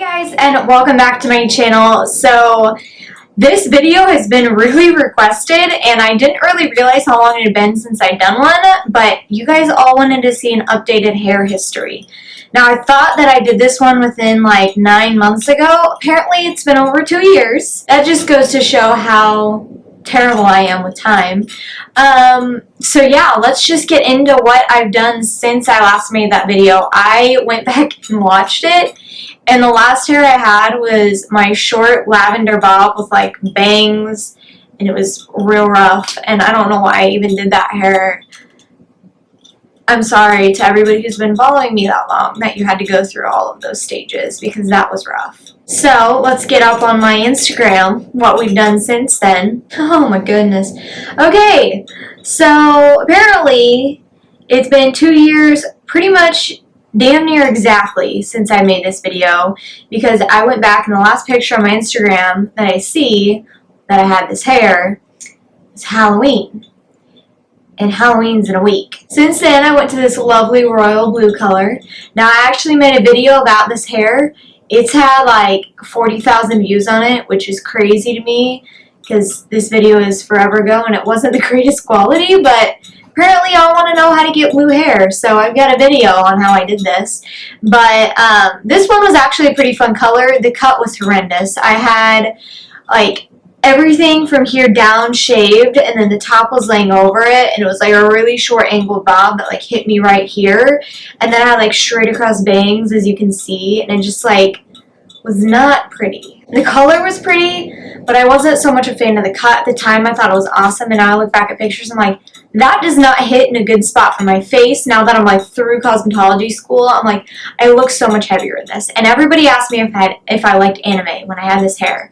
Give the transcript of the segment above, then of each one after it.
Guys, and welcome back to my channel. So this video has been really requested and I didn't really realize how long it had been since I'd done one, but you guys all wanted to see an updated hair history. Now I thought that I did this one within like 9 months ago. Apparently it's been over 2 years. That just goes to show how terrible I am with time. So yeah, let's just get into what I've done since I last made that video. I went back and watched it, and the last hair I had was my short lavender bob with like bangs, and it was real rough, and I don't know why I even did that hair. I'm sorry to everybody who's been following me that long that you had to go through all of those stages, because that was rough. So let's get up on my Instagram what we've done since then. Oh my goodness. Okay, so apparently it's been 2 years, pretty much damn near exactly, since I made this video, because I went back and the last picture on my Instagram that I see that I had this hair is Halloween. And Halloween's in a week. Since then, I went to this lovely royal blue color. Now, I actually made a video about this hair. It's had like 40,000 views on it, which is crazy to me because this video is forever ago and it wasn't the greatest quality, but apparently y'all want to know how to get blue hair, so I've got a video on how I did this. But this one was actually a pretty fun color. The cut was horrendous. I had like everything from here down shaved, and then the top was laying over it, and it was like a really short angled bob that like hit me right here, and then I had like straight across bangs, as you can see, and it just like was not pretty. The color was pretty, but I wasn't so much a fan of the cut. At the time I thought it was awesome, and now I look back at pictures and I'm like, that does not hit in a good spot for my face. Now that I'm like through cosmetology school, I'm like, I look so much heavier in this. And everybody asked me if I liked anime when I had this hair.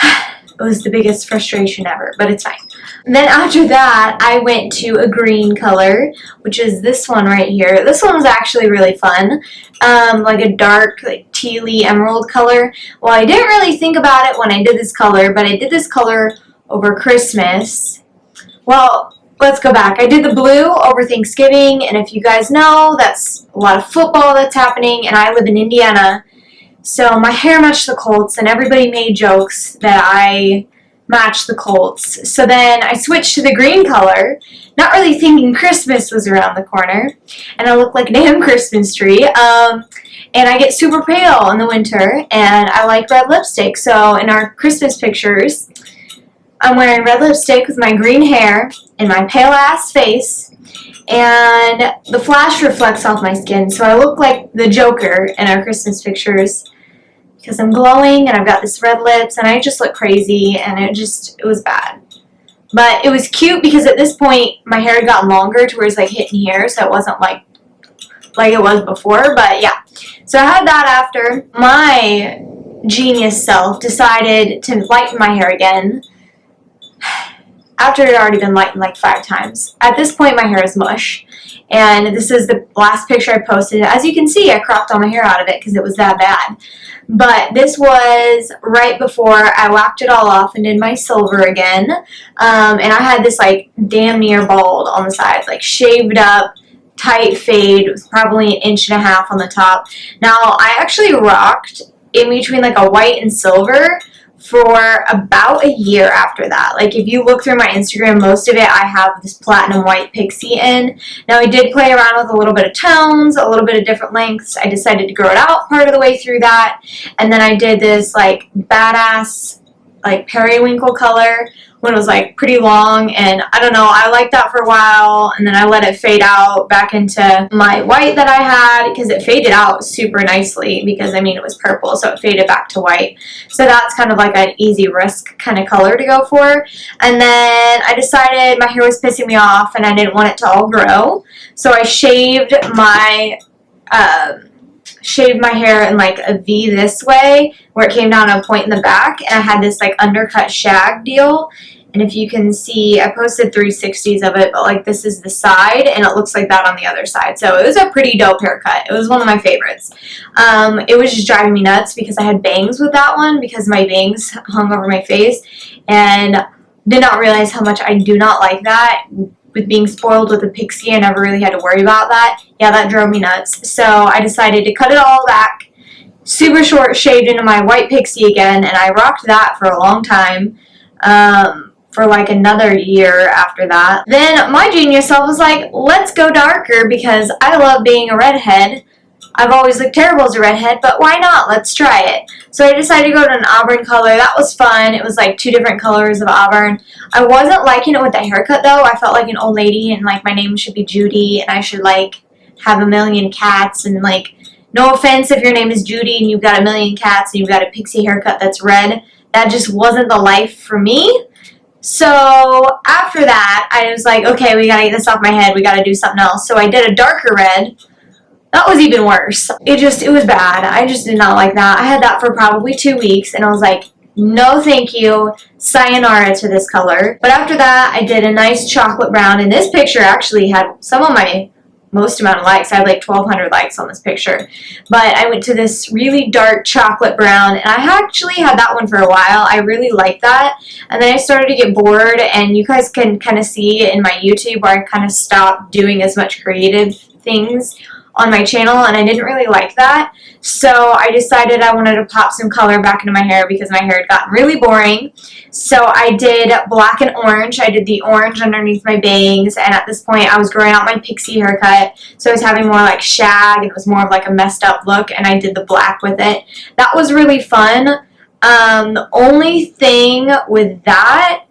It was the biggest frustration ever, but it's fine. Then after that, I went to a green color, which is this one right here. This one was actually really fun, like a dark, like tealy emerald color. Well, I didn't really think about it when I did this color, but I did this color over Christmas. Well, let's go back. I did the blue over Thanksgiving, and if you guys know, that's a lot of football that's happening, and I live in Indiana. So my hair matched the Colts, and everybody made jokes that I matched the Colts. So then I switched to the green color, not really thinking Christmas was around the corner, and I look like a damn Christmas tree. And I get super pale in the winter, and I like red lipstick. So in our Christmas pictures, I'm wearing red lipstick with my green hair and my pale ass face, and the flash reflects off my skin, so I look like the Joker in our Christmas pictures because I'm glowing and I've got this red lips and I just look crazy, and it was bad. But it was cute because at this point my hair had gotten longer to where it's like hitting here, so it wasn't like it was before, but yeah. So I had that after. My genius self decided to lighten my hair again after it had already been lightened like 5 times. At this point, my hair is mush, and this is the last picture I posted. As you can see, I cropped all my hair out of it because it was that bad. But this was right before I whacked it all off and did my silver again, and I had this like damn near bald on the sides, like shaved up, tight fade with probably 1.5 inches on the top. Now, I actually rocked in between like a white and silver for about a year after that. Like if you look through my Instagram, most of it I have this platinum white pixie in. Now I did play around with a little bit of tones, a little bit of different lengths. I decided to grow it out part of the way through that, and then I did this like badass like periwinkle color when it was like pretty long, and I don't know, I liked that for a while, and then I let it fade out back into my white that I had, because it faded out super nicely, because I mean it was purple, so it faded back to white. So that's kind of like an easy risk kind of color to go for. And then I decided my hair was pissing me off and I didn't want it to all grow, so I shaved my hair in like a V this way, where it came down to a point in the back, and I had this like undercut shag deal. And if you can see, I posted 360s of it, but like this is the side, and it looks like that on the other side. So it was a pretty dope haircut. It was one of my favorites. It was just driving me nuts because I had bangs with that one, because my bangs hung over my face, and did not realize how much I do not like that. With being spoiled with a pixie, I never really had to worry about that. Yeah, that drove me nuts. So I decided to cut it all back super short, shaved into my white pixie again, and I rocked that for a long time. For like another year after that. Then my genius self was like, let's go darker because I love being a redhead. I've always looked terrible as a redhead, but why not? Let's try it. So I decided to go to an auburn color. That was fun. It was like 2 different colors of auburn. I wasn't liking it with the haircut though. I felt like an old lady and like my name should be Judy and I should like have a million cats and like, no offense if your name is Judy and you've got a million cats and you've got a pixie haircut that's red. That just wasn't the life for me. So after that, I was like, okay, we gotta get this off my head. We gotta do something else. So I did a darker red. That was even worse. It was bad. I just did not like that. I had that for probably 2 weeks, and I was like, no thank you. Sayonara to this color. But after that, I did a nice chocolate brown, and this picture actually had some of my most amount of likes. I had like 1,200 likes on this picture. But I went to this really dark chocolate brown, and I actually had that one for a while. I really liked that. And then I started to get bored, and you guys can kind of see in my YouTube where I kind of stopped doing as much creative things on my channel, and I didn't really like that. So I decided I wanted to pop some color back into my hair because my hair had gotten really boring. So I did black and orange. I did the orange underneath my bangs, and at this point I was growing out my pixie haircut, so I was having more like shag, and it was more of like a messed up look, and I did the black with it. That was really fun. The only thing with that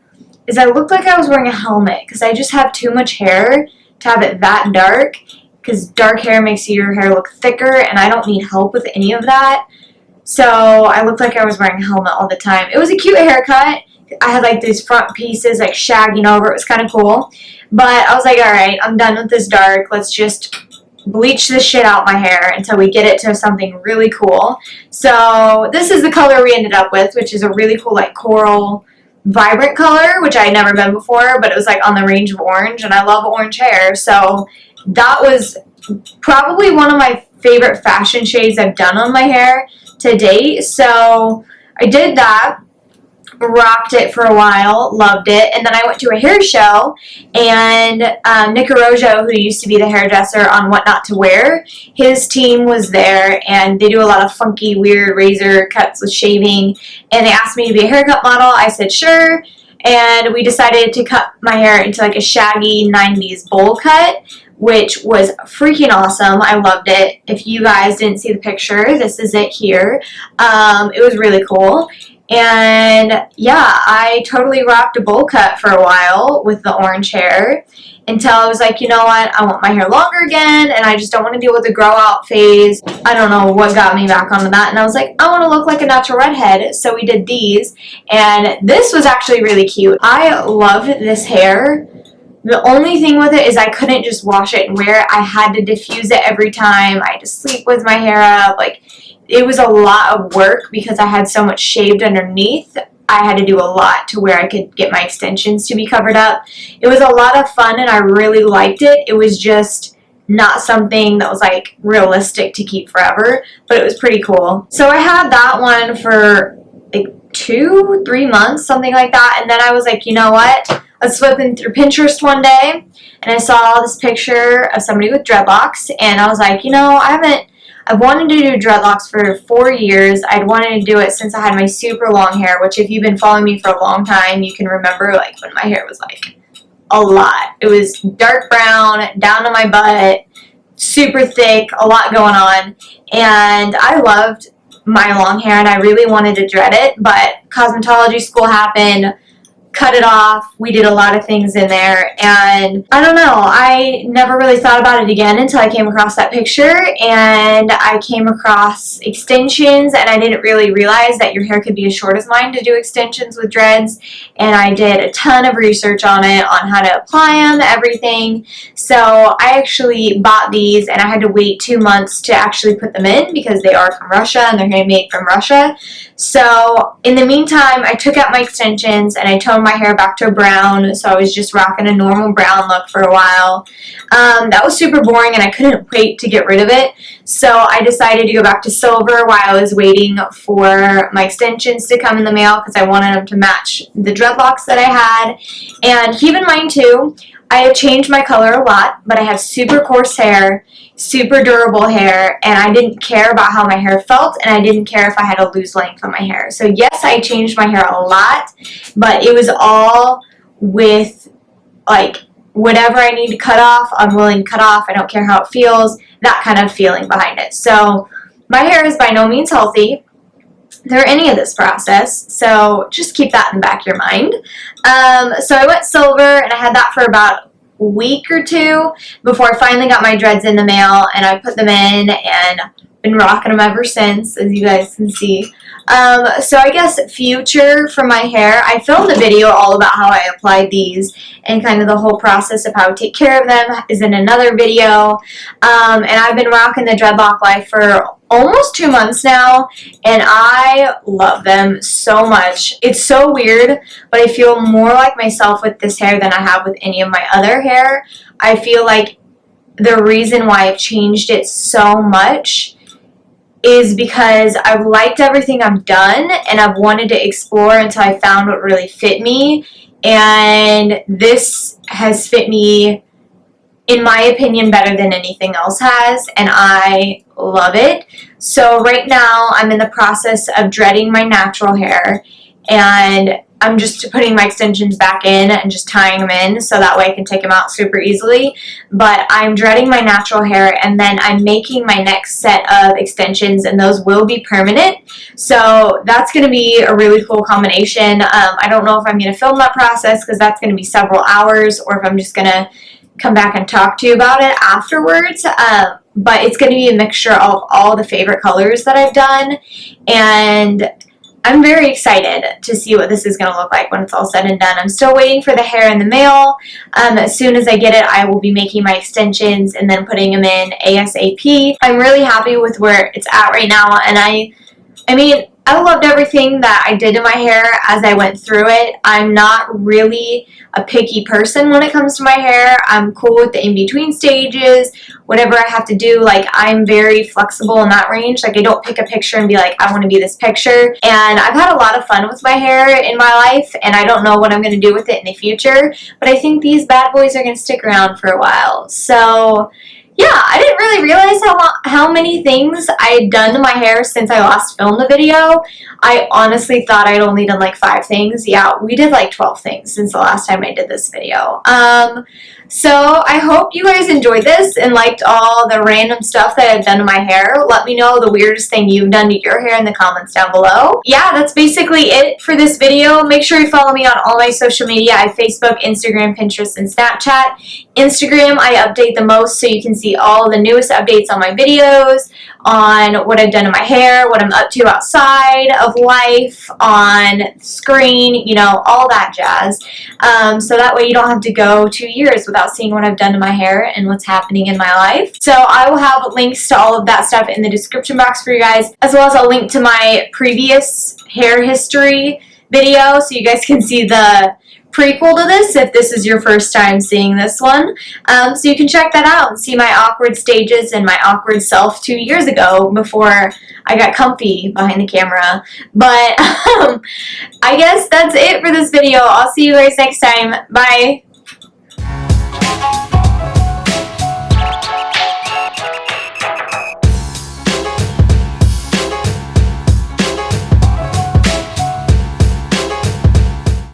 is I looked like I was wearing a helmet because I just have too much hair to have it that dark, because dark hair makes your hair look thicker, and I don't need help with any of that. So I looked like I was wearing a helmet all the time. It was a cute haircut. I had like these front pieces like shagging over. It was kind of cool. But I was like, alright, I'm done with this dark. Let's just bleach this shit out my hair until we get it to something really cool. So this is the color we ended up with, which is a really cool like coral vibrant color, which I had never been before, but it was like on the range of orange, and I love orange hair. So that was probably one of my favorite fashion shades I've done on my hair to date. So I did that, rocked it for a while, loved it, and then I went to a hair show, and Nick Arrojo, who used to be the hairdresser on What Not to Wear, his team was there, and they do a lot of funky, weird razor cuts with shaving, and they asked me to be a haircut model. I said sure, and we decided to cut my hair into like a shaggy 90s bowl cut, which was freaking awesome. I loved it. If you guys didn't see the picture, this is it here. It was really cool. And yeah, I totally rocked a bowl cut for a while with the orange hair until I was like, you know what, I want my hair longer again, and I just don't want to deal with the grow out phase. I don't know what got me back onto that, and I was like, I want to look like a natural redhead, so we did these, and this was actually really cute. I loved this hair. The only thing with it is I couldn't just wash it and wear it. I had to diffuse it every time. I had to sleep with my hair up. Like, it was a lot of work because I had so much shaved underneath. I had to do a lot to where I could get my extensions to be covered up. It was a lot of fun, and I really liked it. It was just not something that was like realistic to keep forever, but it was pretty cool. So I had that one for like 2-3 months, something like that, and then I was like, you know what? I was flipping through Pinterest one day, and I saw this picture of somebody with dreadlocks, and I was like, you know, I've wanted to do dreadlocks for 4 years. I'd wanted to do it since I had my super long hair, which if you've been following me for a long time, you can remember like when my hair was like a lot. It was dark brown, down to my butt, super thick, a lot going on, and I loved my long hair, and I really wanted to dread it, but cosmetology school happened, cut it off. We did a lot of things in there, and I don't know, I never really thought about it again until I came across that picture, and I came across extensions, and I didn't really realize that your hair could be as short as mine to do extensions with dreads, and I did a ton of research on it, on how to apply them, everything. So I actually bought these, and I had to wait 2 months to actually put them in because they are from Russia and they're handmade from Russia. So in the meantime, I took out my extensions and I toned my hair back to a brown, so I was just rocking a normal brown look for a while. That was super boring, and I couldn't wait to get rid of it. So I decided to go back to silver while I was waiting for my extensions to come in the mail because I wanted them to match the dreadlocks that I had. And keep in mind too, I have changed my color a lot, but I have super coarse hair, super durable hair, and I didn't care about how my hair felt, and I didn't care if I had to lose length on my hair. So yes, I changed my hair a lot, but it was all with like whatever I need to cut off, I'm willing to cut off. I don't care how it feels, that kind of feeling behind it. So my hair is by no means healthy through any of this process, so just keep that in the back of your mind. So I went silver, and I had that for about a week or two before I finally got my dreads in the mail, and I put them in and been rocking them ever since, as you guys can see. So I guess future for my hair, I filmed a video all about how I applied these, and kind of the whole process of how I take care of them is in another video. And I've been rocking the dreadlock life for almost 2 months now, and I love them so much. It's so weird, but I feel more like myself with this hair than I have with any of my other hair. I feel like the reason why I've changed it so much is because I've liked everything I've done, and I've wanted to explore until I found what really fit me, and this has fit me, in my opinion, better than anything else has, and I love it. So right now I'm in the process of dreading my natural hair, and I'm just putting my extensions back in and just tying them in so that way I can take them out super easily. But I'm dreading my natural hair, and then I'm making my next set of extensions, and those will be permanent. So that's going to be a really cool combination. I don't know if I'm going to film that process because that's going to be several hours, or if I'm just going to come back and talk to you about it afterwards. But it's going to be a mixture of all the favorite colors that I've done, and I'm very excited to see what this is going to look like when it's all said and done. I'm still waiting for the hair in the mail. As soon as I get it, I will be making my extensions and then putting them in ASAP. I'm really happy with where it's at right now, and I mean, I loved everything that I did to my hair as I went through it. I'm not really a picky person when it comes to my hair. I'm cool with the in-between stages, whatever I have to do. Like, I'm very flexible in that range. Like, I don't pick a picture and be like, I want to be this picture. And I've had a lot of fun with my hair in my life, and I don't know what I'm going to do with it in the future, but I think these bad boys are going to stick around for a while. So yeah, I didn't really realize how many things I had done to my hair since I last filmed the video. I honestly thought I'd only done like 5 things. Yeah, we did like 12 things since the last time I did this video. So I hope you guys enjoyed this and liked all the random stuff that I've done to my hair. Let me know the weirdest thing you've done to your hair in the comments down below. Yeah, that's basically it for this video. Make sure you follow me on all my social media. I have Facebook, Instagram, Pinterest, and Snapchat. Instagram, I update the most so you can see all the newest updates on my videos, on what I've done to my hair, what I'm up to outside of life, on screen, you know, all that jazz. So that way you don't have to go 2 years without seeing what I've done to my hair and what's happening in my life. So I will have links to all of that stuff in the description box for you guys, as well as a link to my previous hair history video so you guys can see the prequel to this if this is your first time seeing this one. So you can check that out and see my awkward stages and my awkward self 2 years ago before I got comfy behind the camera. But I guess that's it for this video. I'll see you guys next time. Bye!